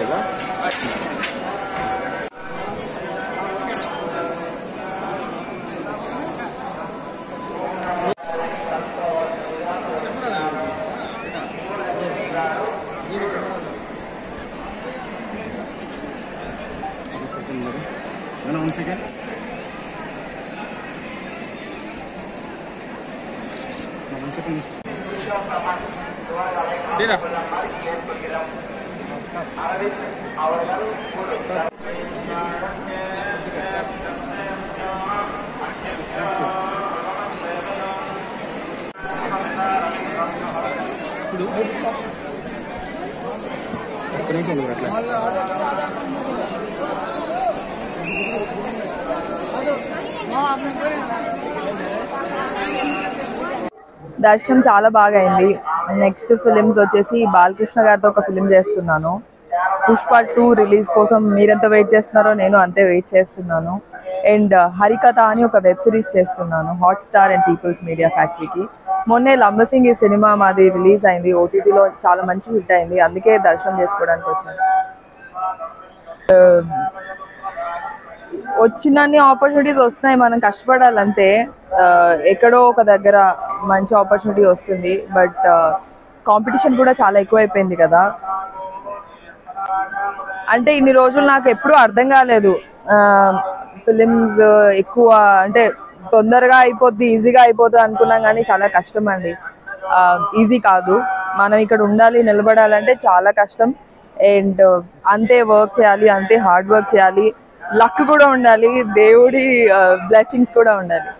కదా. One second. Dina. దర్శనం చాలా బాగా అయింది. నెక్స్ట్ ఫిలిమ్స్ వచ్చేసి బాలకృష్ణ గారితో ఒక ఫిలిం చేస్తున్నాను. పుష్ప 2 రిలీజ్ కోసం మీరెంత వెయిట్ చేస్తున్నారో నేను అంతే వెయిట్ చేస్తున్నాను. అండ్ హరికథ అని ఒక వెబ్ సిరీస్ చేస్తున్నాను హాట్‌స్టార్ అండ్ పీపుల్స్ మీడియా ఫ్యాక్టరీకి. మొన్నే లంబసింగ్ ఈ సినిమా మాది రిలీజ్ అయింది. ఓటీటీలో చాలా మంచి హిట్ అయింది. అందుకే దర్శనం చేసుకోవడానికి వచ్చాను. వచ్చినన్ని ఆపర్చునిటీస్ వస్తున్నాయి, మనం కష్టపడాలంటే. ఎక్కడో ఒక దగ్గర మంచి ఆపర్చునిటీ వస్తుంది. బట్ కాంపిటీషన్ కూడా చాలా ఎక్కువైపోయింది కదా. అంటే ఇన్ని రోజులు నాకు ఎప్పుడూ అర్థం కాలేదు. ఫిలిమ్స్ ఎక్కువ అంటే తొందరగా అయిపోద్ది, ఈజీగా అయిపోతుంది అనుకున్నాం, కానీ చాలా కష్టం అండి. ఈజీ కాదు. మనం ఇక్కడ ఉండాలి, నిలబడాలంటే చాలా కష్టం. అండ్ అంతే వర్క్ చేయాలి, అంతే హార్డ్ వర్క్ చేయాలి, లక్ కూడా ఉండాలి, దేవుడి బ్లెస్సింగ్స్ కూడా ఉండాలి.